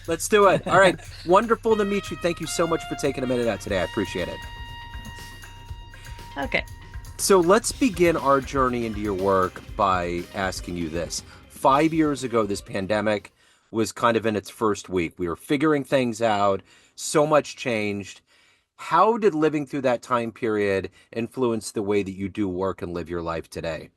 Let's do it. All right. Wonderful to meet you. Thank you so much for taking a minute out today. I appreciate it. Okay. So let's begin our journey into your work by asking you this. 5 years ago, this pandemic was kind of in its first week. We were figuring things out. So much changed. How did living through that time period influence the way that you do work and live your life today?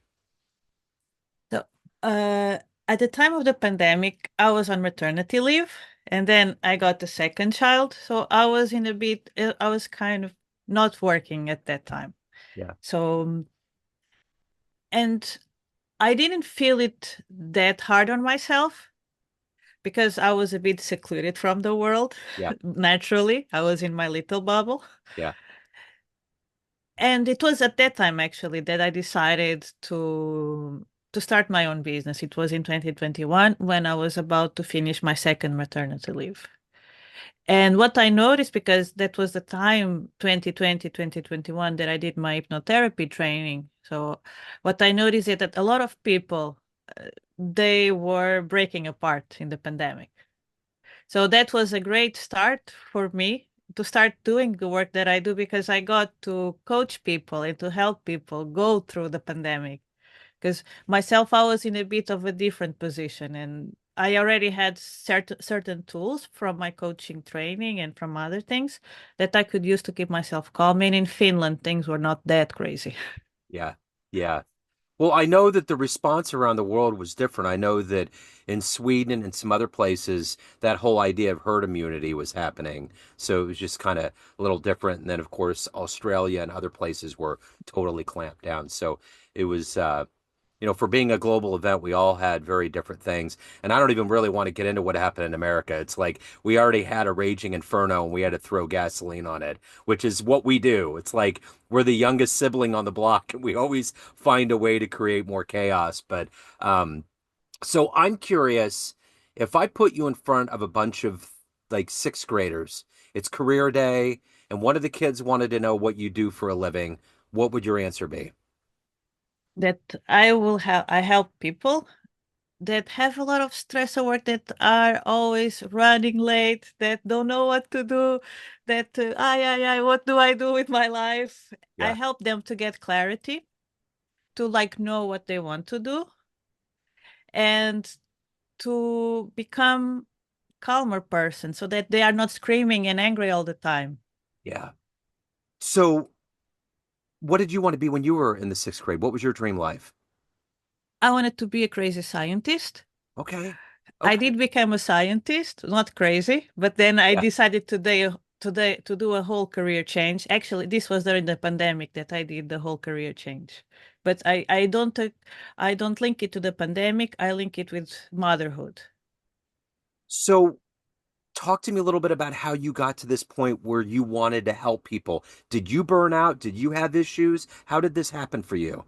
So, uh, at the time of the pandemic, I was on maternity leave, and then I got the second child. So I was kind of not working at that time. Yeah. So, and I didn't feel it that hard on myself because I was a bit secluded from the world. Yeah. Naturally, I was in my little bubble. Yeah. And it was at that time actually that I decided to start my own business. It was in 2021 when I was about to finish my second maternity leave. And what I noticed, because that was the time 2020, 2021 that I did my hypnotherapy training. So what I noticed is that a lot of people they were breaking apart in the pandemic. So that was a great start for me to start doing the work that I do because I got to coach people and to help people go through the pandemic. Because myself, I was in a bit of a different position and I already had certain tools from my coaching training and from other things that I could use to keep myself calm. And in Finland, things were not that crazy. Yeah. Yeah. Well, I know that the response around the world was different. I know that in Sweden and some other places, that whole idea of herd immunity was happening. So it was just kind of a little different. And then, of course, Australia and other places were totally clamped down. So it was, for being a global event, we all had very different things. And I don't even really want to get into what happened in America. It's like we already had a raging inferno and we had to throw gasoline on it, which is what we do. It's like we're the youngest sibling on the block and we always find a way to create more chaos. But so I'm curious if I put you in front of a bunch of like sixth graders, it's career day, and one of the kids wanted to know what you do for a living, what would your answer be? That I help people that have a lot of stress at work, that are always running late, that don't know what to do, that what do I do with my life? I Yeah. help them to get clarity, to like know what they want to do, and to become calmer person so that they are not screaming and angry all the time. Yeah. So what did you want to be when you were in the sixth grade? What was your dream life? I wanted to be a crazy scientist. Okay. I Okay. did become a scientist, not crazy, but then I Yeah. decided today to do a whole career change. Actually, this was during the pandemic that I did the whole career change. But I don't link it to the pandemic. I link it with motherhood. So talk to me a little bit about how you got to this point where you wanted to help people. Did you burn out? Did you have issues? How did this happen for you?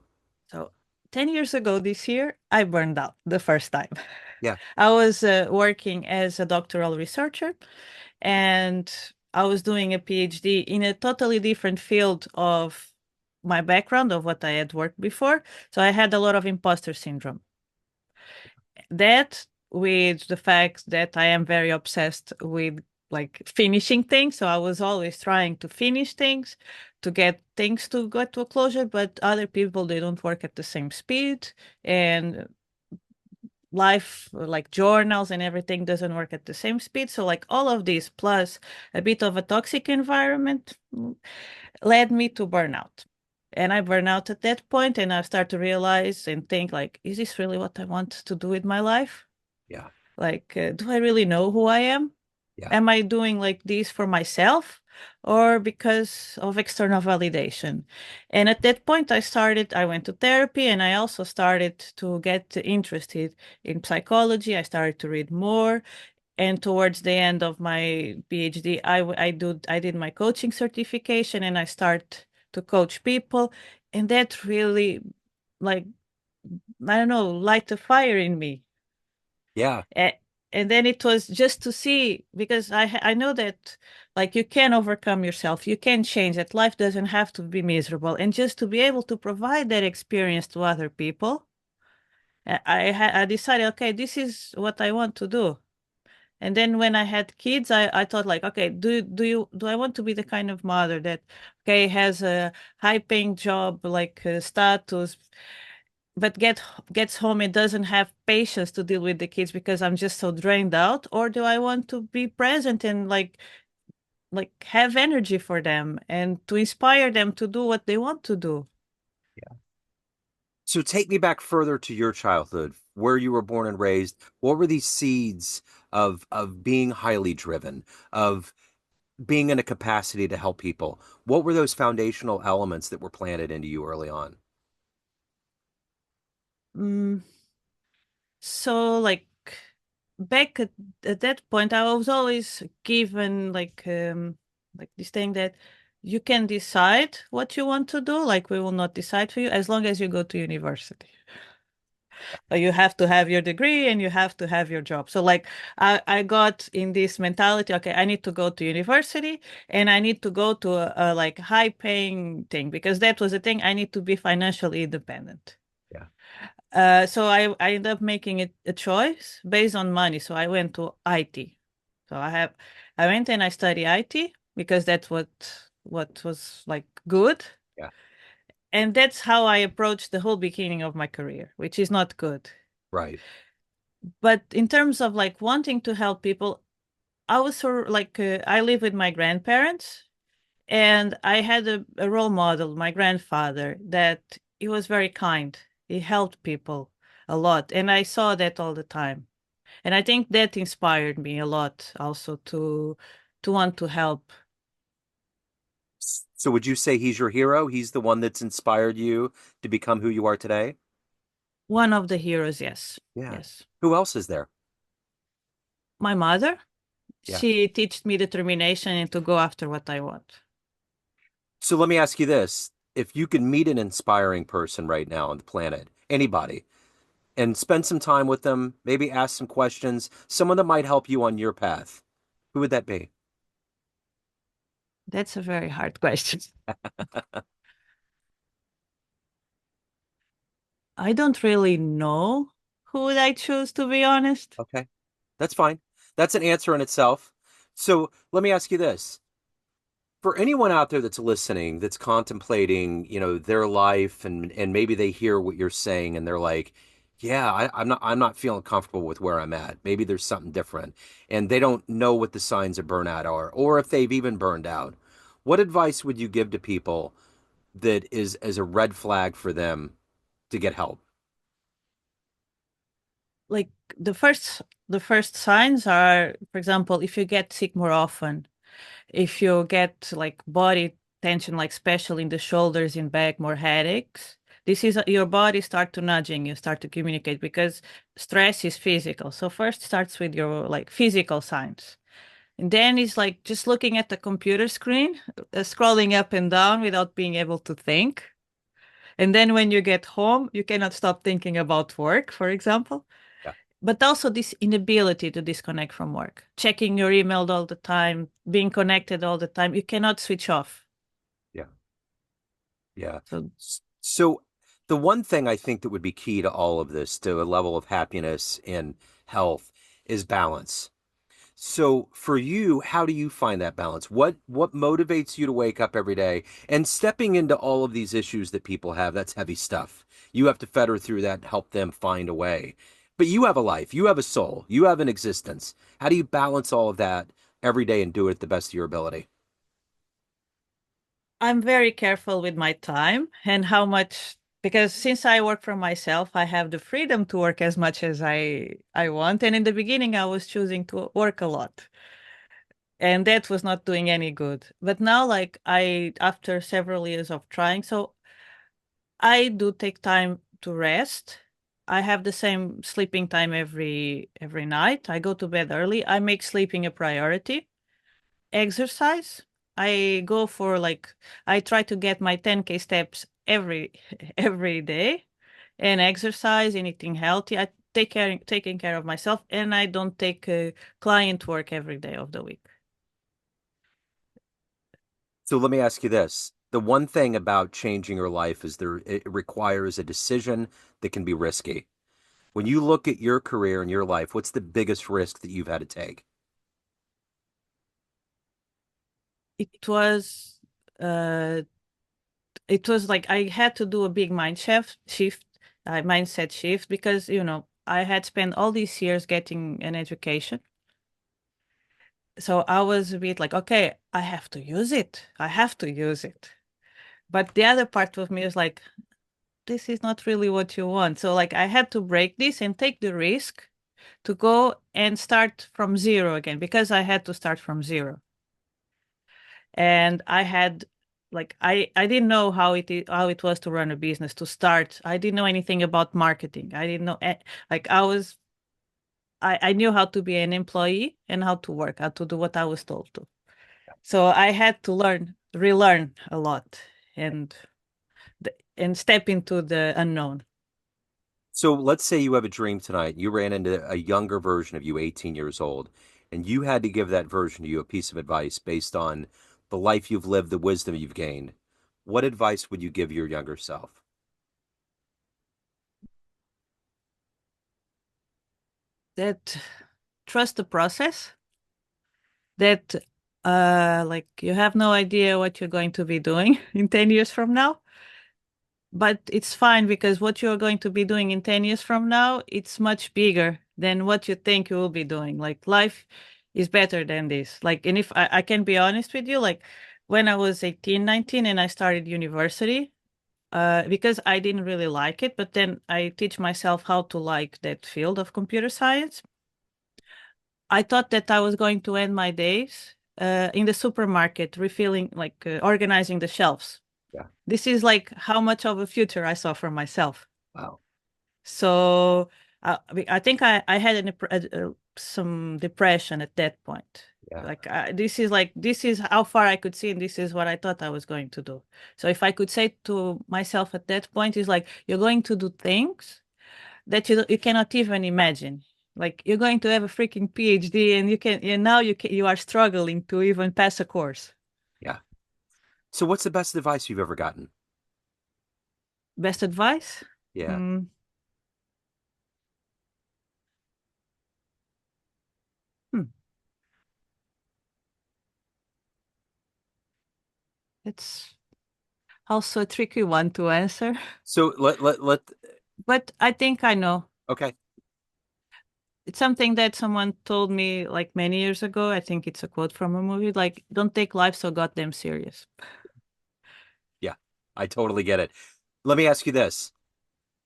So 10 years ago this year, I burned out the first time. Yeah. I was working as a doctoral researcher and I was doing a PhD in a totally different field of my background of what I had worked before. So I had a lot of imposter syndrome. That with the fact that I am very obsessed with like finishing things. So I was always trying to finish things, to get things to get to a closure, but other people they don't work at the same speed. And life like journals and everything doesn't work at the same speed, so like all of this plus a bit of a toxic environment led me to burnout. And I burn out at that point and I start to realize and think like, is this really what I want to do with my life? Yeah. Like do I really know who I am? Yeah. Am I doing like this for myself or because of external validation? And at that point, I went to therapy and I also started to get interested in psychology. I started to read more. And towards the end of my PhD, I did my coaching certification and I start to coach people. And that really, like, I don't know, light a fire in me. Yeah. A- and then it was just to see because I know that like you can overcome yourself, you can change, that life doesn't have to be miserable, and just to be able to provide that experience to other people. I decided, okay, this is what I want to do. And then when I had kids, I thought like, okay, do I want to be the kind of mother that okay has a high paying job like status, but gets home and doesn't have patience to deal with the kids because I'm just so drained out, or do I want to be present and like have energy for them and to inspire them to do what they want to do? So take me back further to your childhood, where you were born and raised. What were these seeds of being highly driven, of being in a capacity to help people? What were those foundational elements that were planted into you early on? Mm, so back at that point, I was always given like this thing that you can decide what you want to do. Like we will not decide for you as long as you go to university. You have to have your degree and you have to have your job. So like I got in this mentality, okay, I need to go to university and I need to go to a like high paying thing because that was the thing. I need to be financially independent. Yeah, So I ended up making it a choice based on money. So I went to IT. So I went and I studied IT because that's what was like good. yeah, And that's how I approached the whole beginning of my career, which is not good. right. But in terms of like wanting to help people, I was sort of like I live with my grandparents, and I had a role model, my grandfather, that he was very kind. He helped people a lot, and I saw that all the time. And I think that inspired me a lot also to want to help. So would you say he's your hero? He's the one that's inspired you to become who you are today? One of the heroes, yes. Yeah. Yes. Who else is there? My mother, Yeah. she taught me determination and to go after what I want. So let me ask you this. If you could meet an inspiring person right now on the planet, anybody, and spend some time with them, maybe ask some questions, someone that might help you on your path, who would that be? That's a very hard question. I don't really know who would I choose, to be honest. Okay, that's fine. That's an answer in itself. So let me ask you this. For anyone out there that's listening, that's contemplating, their life and maybe they hear what you're saying and they're like, yeah, I'm not feeling comfortable with where I'm at. Maybe there's something different. And they don't know what the signs of burnout are, or if they've even burned out. What advice would you give to people that is as a red flag for them to get help? Like the first the first signs are, for example, if you get sick more often, if you get like body tension, like especially in the shoulders and back, more headaches, this is your body start to nudging you, start to communicate because stress is physical. So first starts with your like physical signs. And then it's like just looking at the computer screen, scrolling up and down without being able to think. And then when you get home, you cannot stop thinking about work, for example. Yeah, But also this inability to disconnect from work, checking your email all the time, being connected all the time. You cannot switch off. yeah, yeah. So So the one thing I think that would be key to all of this, to a level of happiness and health, is balance. So for you, how do you find that balance? What motivates you to wake up every day and stepping into all of these issues that people have? That's heavy stuff. You have to fetter through that and help them find a way. But you have a life, you have a soul, you have an existence. How do you balance all of that every day and do it at the best of your ability? I'm very careful with my time and how much, because since I work for myself, I have the freedom to work as much as I want. And in the beginning, I was choosing to work a lot. And that was not doing any good. But now, like after several years of trying, so I do take time to rest. I have the same sleeping time every night. I go to bed early. I make sleeping a priority. Exercise. I go for like I try to get my 10K steps every every day and exercise and eating healthy. I taking care of myself and I don't take client work every day of the week. So let me ask you this. The one thing about changing your life is it requires a decision that can be risky. When you look at your career and your life, what's the biggest risk that you've had to take? it was uh it was like I had to do a big mindset shift because, I had spent all these years getting an education. So I was a bit like, okay, I have to use it. I have to use it. But the other part of me is like, this is not really what you want. So like I had to break this and take the risk to go and start from zero again because I had to start from zero. And I had like I didn't know how it was to run a business to start. I didn't know anything about marketing. I didn't know like I knew how to be an employee and how to work, how to do what I was told to. So I had to relearn a lot and and step into the unknown. So let's say you have a dream tonight. You ran into a younger version of you, 18 years old, and you had to give that version of you a piece of advice based on the life you've lived, the wisdom you've gained. What advice would you give your younger self? That trust the process, that like you have no idea what you're going to be doing in 10 years from now, but it's fine because what you're going to be doing in 10 years from now, it's much bigger than what you think you will be doing. Like life is better than this. Like, and if I can be honest with you, like when I was 18, 19 and I started university, because I didn't really like it, but then I teach myself how to like that field of computer science. I thought that I was going to end my days in the supermarket, refilling, like organizing the shelves. Yeah. This is like how much of a future I saw for myself. Wow. So I think I had some depression at that point. Yeah. This is how far I could see, and this is what I thought I was going to do. So if I could say to myself at that point, is like you're going to do things that you cannot even imagine. Like you're going to have a freaking PhD, and you are struggling to even pass a course. Yeah. So what's the best advice you've ever gotten? Best advice? Yeah. Hmm. Hmm. It's also a tricky one to answer, So let but I think I know. okay. It's something that someone told me like many years ago. I think it's a quote from a movie, like, don't take life so goddamn serious. Yeah. I totally get it. Let me ask you this.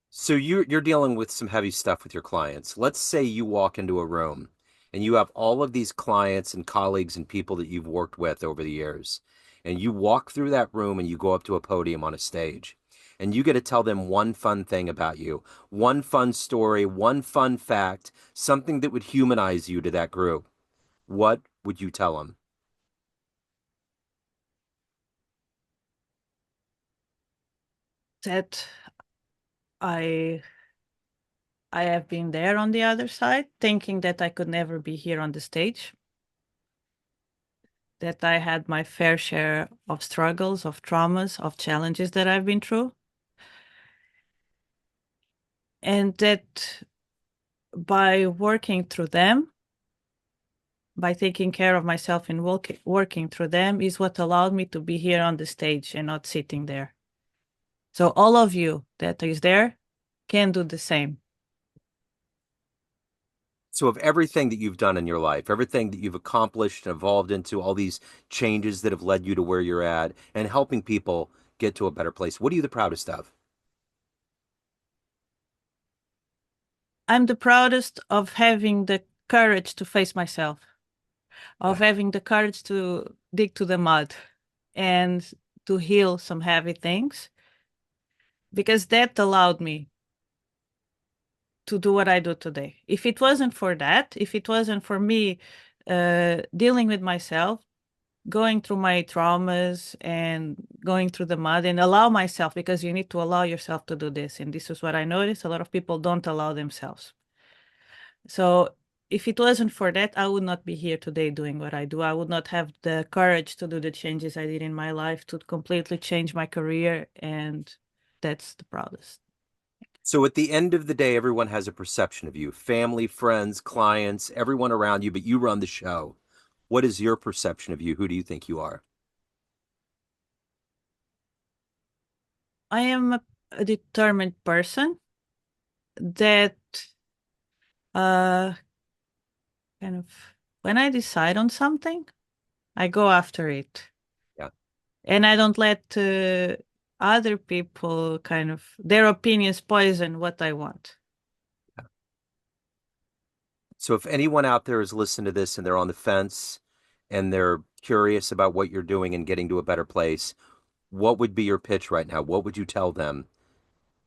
So you're dealing with some heavy stuff with your clients. Let's say you walk into a room and you have all of these clients and colleagues and people that you've worked with over the years. And you walk through that room and you go up to a podium on a stage. And you get to tell them one fun thing about you, one fun story, one fun fact, something that would humanize you to that group. What would you tell them? That I I have been there on the other side, thinking that I could never be here on the stage, that I had my fair share of struggles, of traumas, of challenges that I've been through, and that by working through them, by taking care of myself and working through them, is what allowed me to be here on the stage and not sitting there. So all of you that is there can do the same. So, of everything that you've done in your life, everything that you've accomplished and evolved into, all these changes that have led you to where you're at and helping people get to a better place, what are you the proudest of? I'm the proudest of having the courage to face myself, of Yeah. having the courage to dig to the mud and to heal some heavy things, because that allowed me to do what I do today. If it wasn't for that, if it wasn't for me dealing with myself, going through my traumas and going through the mud and allow myself, because you need to allow yourself to do this. And this is what I noticed. A lot of people don't allow themselves. So if it wasn't for that, I would not be here today doing what I do. I would not have the courage to do the changes I did in my life to completely change my career. And that's the proudest. So, at the end of the day, everyone has a perception of you family, friends, clients, everyone around you, but you run the show. What is your perception of you? Who do you think you are? I am a determined person that uh kind of when I decide on something, I go after it. Yeah. And I don't let other people kind of their opinions poison what I want. So if anyone out there is listening to this and they're on the fence and they're curious about what you're doing and getting to a better place, what would be your pitch right now? What would you tell them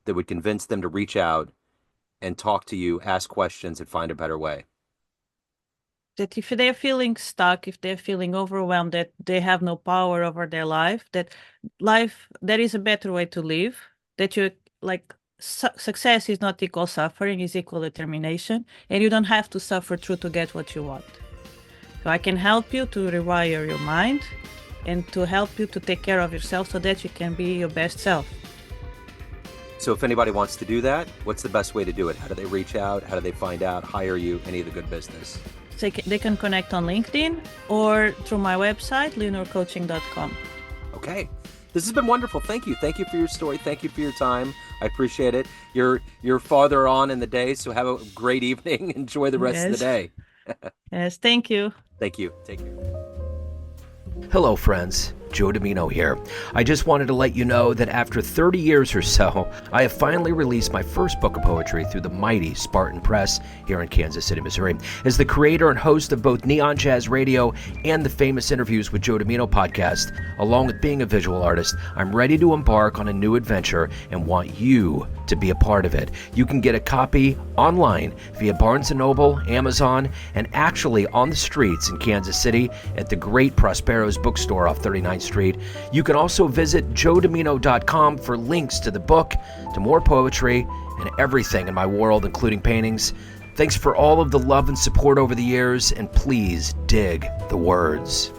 that would convince them to reach out and talk to you, ask questions, and find a better way? That if they're feeling stuck, if they're feeling overwhelmed, that they have no power over their life, there is a better way to live, that you like success is not equal suffering, is equal determination, and you don't have to suffer through to get what you want. So I can help you to rewire your mind and to help you to take care of yourself so that you can be your best self. So if anybody wants to do that, what's the best way to do it? How do they reach out? How do they find out, hire you, any of the good business? So they can connect on LinkedIn or through my website, leonorcoaching.com. Okay. This has been wonderful. Thank you. Thank you for your story. Thank you for your time. I appreciate it. You're farther on in the day, so have a great evening. Enjoy the rest of the Yes. day. Yes, thank you. Thank you. Take care. Hello, friends. Joe Dimino here. I just wanted to let you know that after 30 years or so, I have finally released my first book of poetry through the mighty Spartan Press here in Kansas City, Missouri. As the creator and host of both Neon Jazz Radio and the Famous Interviews with Joe Dimino podcast, along with being a visual artist, I'm ready to embark on a new adventure and want you to be a part of it. You can get a copy online via Barnes & Noble, Amazon, and actually on the streets in Kansas City at the great Prospero's bookstore off 39th Street. You can also visit joedimino.com for links to the book, to more poetry, and everything in my world, including paintings. Thanks for all of the love and support over the years, and please dig the words.